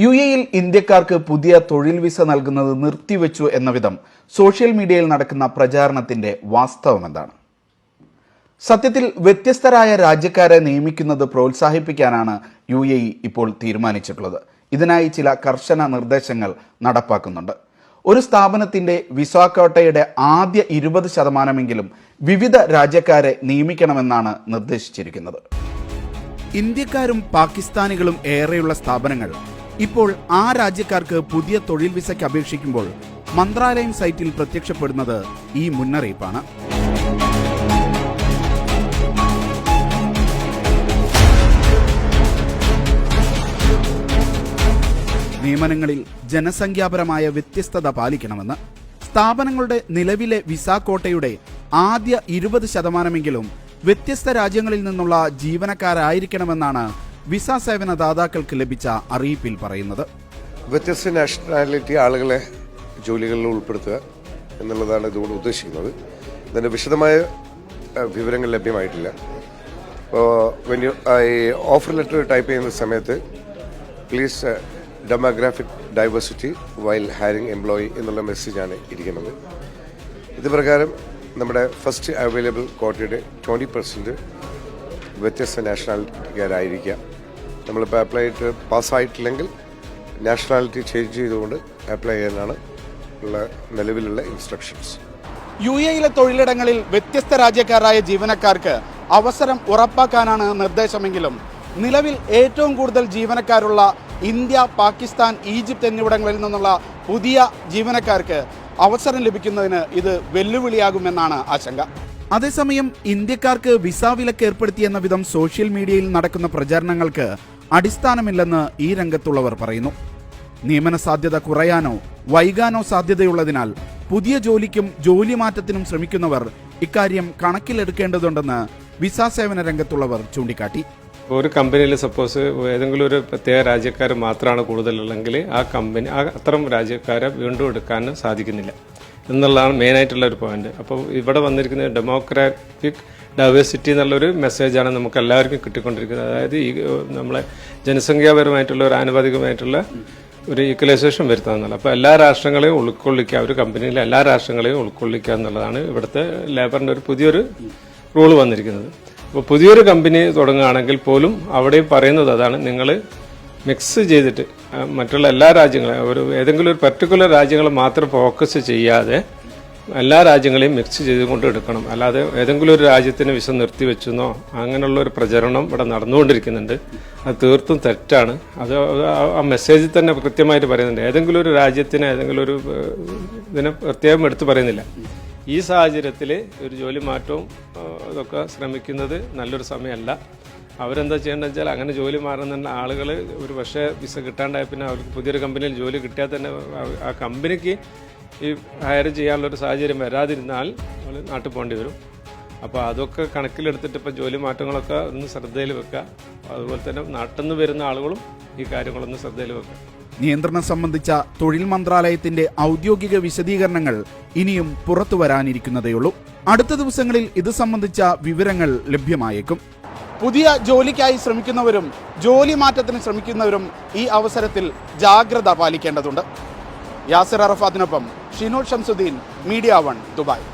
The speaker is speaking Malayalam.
യുഎഇയിൽ ഇന്ത്യക്കാർക്ക് പുതിയ തൊഴിൽ വിസ നൽകുന്നത് നിർത്തിവെച്ചു എന്ന വിധം സോഷ്യൽ മീഡിയയിൽ നടക്കുന്ന പ്രചാരണത്തിന്റെ വാസ്തവം എന്താണ്? സത്യത്തിൽ വ്യത്യസ്തരായ രാജ്യക്കാരെ നിയമിക്കുന്നത് പ്രോത്സാഹിപ്പിക്കാനാണ് യുഎഇ ഇപ്പോൾ തീരുമാനിച്ചിട്ടുള്ളത്. ഇതിനായി ചില കർശന നിർദ്ദേശങ്ങൾ നടപ്പാക്കുന്നുണ്ട്. ഒരു സ്ഥാപനത്തിന്റെ വിസ ക്വാട്ടയുടെ ആദ്യ 20% വിവിധ രാജ്യക്കാരെ നിയമിക്കണമെന്നാണ് നിർദ്ദേശിച്ചിരിക്കുന്നത്. ഇന്ത്യക്കാരും പാകിസ്ഥാനികളും ഏറെയുള്ള സ്ഥാപനങ്ങൾ ഇപ്പോൾ ആ രാജ്യക്കാർക്ക് പുതിയ തൊഴിൽ വിസയ്ക്ക് അപേക്ഷിക്കുമ്പോൾ മന്ത്രാലയം സൈറ്റിൽ പ്രത്യക്ഷപ്പെടുന്നത് ഈ മുന്നറിയിപ്പാണ്. നിയമനങ്ങളിൽ ജനസംഖ്യാപരമായ വ്യത്യസ്തത പാലിക്കണമെന്ന്, സ്ഥാപനങ്ങളുടെ നിലവിലെ വിസ ക്വാട്ടയുടെ ആദ്യ 20% വ്യത്യസ്ത രാജ്യങ്ങളിൽ നിന്നുള്ള ജീവനക്കാരായിരിക്കണമെന്നാണ് വിസ സേവന ദാതാക്കൾക്ക് ലഭിച്ച അറിയിപ്പിൽ പറയുന്നത്. വ്യത്യസ്ത നാഷണാലിറ്റി ആളുകളെ ജോലികളിൽ ഉൾപ്പെടുത്തുക എന്നുള്ളതാണ് ഇതുകൊണ്ട് ഉദ്ദേശിക്കുന്നത്. ഇതിൻ്റെ വിശദമായ വിവരങ്ങൾ ലഭ്യമായിട്ടില്ല. അപ്പോൾ ഈ ഓഫർ ലെറ്റർ ടൈപ്പ് ചെയ്യുന്ന സമയത്ത് please demographic diversity while hiring employee എന്നുള്ള മെസ്സേജാണ് ഇരിക്കുന്നത്. ഇത് പ്രകാരം നമ്മുടെ ഫസ്റ്റ് അവൈലബിൾ ക്വാട്ടയുടെ 20% വ്യത്യസ്ത നാഷണാലിറ്റിക്കാരായിരിക്കാം. നമ്മളിപ്പോൾ അപ്ലൈ ചെയ്തിട്ട് പാസ്സായിട്ടില്ലെങ്കിൽ നാഷണാലിറ്റി ചേഞ്ച് ചെയ്തുകൊണ്ട് അപ്ലൈ ചെയ്യാനാണ് നിലവിലുള്ള ഇൻസ്ട്രക്ഷൻസ്. യുഎഇയിലെ തൊഴിലിടങ്ങളിൽ വ്യത്യസ്ത രാജ്യക്കാരായ ജീവനക്കാർക്ക് അവസരം ഉറപ്പാക്കാനാണ് നിർദ്ദേശമെങ്കിലും നിലവിൽ ഏറ്റവും കൂടുതൽ ജീവനക്കാരുള്ള ഇന്ത്യ, പാകിസ്ഥാൻ, ഈജിപ്ത് എന്നിവിടങ്ങളിൽ നിന്നുള്ള പുതിയ ജീവനക്കാർക്ക് അവസരം ലഭിക്കുന്നതിന് ഇത് വെല്ലുവിളിയാകുമെന്നാണ് ആശങ്ക. അതേസമയം ഇന്ത്യക്കാർക്ക് വിസ വിലക്ക് ഏർപ്പെടുത്തിയെന്ന വിധം സോഷ്യൽ മീഡിയയിൽ നടക്കുന്ന പ്രചാരണങ്ങൾക്ക് അടിസ്ഥാനമില്ലെന്ന് ഈ രംഗത്തുള്ളവർ പറയുന്നു. നിയമന സാധ്യത കുറയാനോ വൈകാനോ സാധ്യതയുള്ളതിനാൽ പുതിയ ജോലിക്കും ജോലി മാറ്റത്തിനും ശ്രമിക്കുന്നവർ ഇക്കാര്യം കണക്കിലെടുക്കേണ്ടതുണ്ടെന്ന് വിസ സേവന രംഗത്തുള്ളവർ ചൂണ്ടിക്കാട്ടി. ഒരു കമ്പനിയിൽ സപ്പോസ് ഏതെങ്കിലും ഒരു പ്രത്യേക രാജ്യക്കാർ മാത്രമാണ് കൂടുതലുള്ളെങ്കിൽ ആ കമ്പനി അത്തരം രാജ്യക്കാരെ വീണ്ടും എടുക്കാൻ സാധിക്കുന്നില്ല എന്നുള്ളതാണ് മെയിനായിട്ടുള്ള ഒരു പോയിന്റ്. അപ്പോൾ ഇവിടെ വന്നിരിക്കുന്ന ഡെമോക്രാറ്റിക് ഡൈവേഴ്സിറ്റി എന്നുള്ളൊരു മെസ്സേജാണ് നമുക്ക് എല്ലാവർക്കും കിട്ടിക്കൊണ്ടിരിക്കുന്നത്. അതായത് ഈ നമ്മളെ ജനസംഖ്യാപരമായിട്ടുള്ള ഒരു ആനുപാതികമായിട്ടുള്ള ഒരു ഈക്വലൈസേഷൻ വരുത്തുക എന്നുള്ളത്. അപ്പോൾ എല്ലാ രാഷ്ട്രങ്ങളെയും ഉൾക്കൊള്ളിക്കുക, ഒരു കമ്പനിയിലെ എല്ലാ രാഷ്ട്രങ്ങളെയും ഉൾക്കൊള്ളിക്കുക എന്നുള്ളതാണ് ഇവിടുത്തെ ലേബറിൻ്റെ ഒരു പുതിയൊരു റൂൾ വന്നിരിക്കുന്നത്. അപ്പോൾ പുതിയൊരു കമ്പനി തുടങ്ങുകയാണെങ്കിൽ പോലും അവിടെ പറയുന്നത് അതാണ്, നിങ്ങൾ മിക്സ് ചെയ്തിട്ട് മറ്റുള്ള എല്ലാ രാജ്യങ്ങളെയും ഏതെങ്കിലും ഒരു പർട്ടിക്കുലർ രാജ്യങ്ങളെ മാത്രം ഫോക്കസ് ചെയ്യാതെ എല്ലാ രാജ്യങ്ങളെയും മിക്സ് ചെയ്തുകൊണ്ട് എടുക്കണം. അല്ലാതെ ഏതെങ്കിലും ഒരു രാജ്യത്തിന് വിസ നിർത്തിവെച്ചെന്നോ അങ്ങനെയുള്ള ഒരു പ്രചരണം ഇവിടെ നടന്നുകൊണ്ടിരിക്കുന്നുണ്ട്. അത് തീർത്തും തെറ്റാണ്. അത് ആ മെസ്സേജിൽ തന്നെ കൃത്യമായിട്ട് പറയുന്നുണ്ട്. ഏതെങ്കിലും ഒരു രാജ്യത്തിന് ഏതെങ്കിലും ഒരു ഇതിനെ പ്രത്യേകം എടുത്ത് പറയുന്നില്ല. ഈ സാഹചര്യത്തിൽ ഒരു ജോലി മാറ്റവും ഇതൊക്കെ ശ്രമിക്കുന്നത് നല്ലൊരു സമയമല്ല. അവരെന്താ ചെയ്യേണ്ടത് വെച്ചാൽ അങ്ങനെ ജോലി മാറുന്ന ആളുകൾ ഒരു പക്ഷേ വിസ കിട്ടാണ്ടായ പിന്നെ അവർക്ക് പുതിയൊരു കമ്പനിയിൽ ജോലി കിട്ടിയാൽ തന്നെ ആ കമ്പനിക്ക് ഈ ഹയർ ചെയ്യാനുള്ളൊരു സാഹചര്യം വരാതിരുന്നാൽ നമ്മൾ നാട്ടിൽ പോകേണ്ടി വരും. അപ്പോൾ അതൊക്കെ കണക്കിലെടുത്തിട്ട് ഇപ്പോൾ ജോലി മാറ്റങ്ങളൊക്കെ ഒന്ന് ശ്രദ്ധയിൽ വെക്കുക. അതുപോലെ തന്നെ നാട്ടിൽ നിന്ന് വരുന്ന ആളുകളും ഈ കാര്യങ്ങളൊന്ന് ശ്രദ്ധയിൽ വെക്കുക. നിയന്ത്രണം സംബന്ധിച്ച തൊഴിൽ മന്ത്രാലയത്തിന്റെ ഔദ്യോഗിക വിശദീകരണങ്ങൾ ഇനിയും പുറത്തു വരാനിരിക്കുന്നതേയുള്ളൂ. അടുത്ത ദിവസങ്ങളിൽ ഇത് സംബന്ധിച്ച വിവരങ്ങൾ ലഭ്യമായേക്കും. പുതിയ ജോലിക്കായി ശ്രമിക്കുന്നവരും ജോലി മാറ്റത്തിന് ശ്രമിക്കുന്നവരും ഈ അവസരത്തിൽ ജാഗ്രത പാലിക്കേണ്ടതുണ്ട്. യാസിർ അറഫാത്തിനൊപ്പം ഷിനോൽ ഷംസുദ്ദീൻ, മീഡിയ 1, ദുബായ്.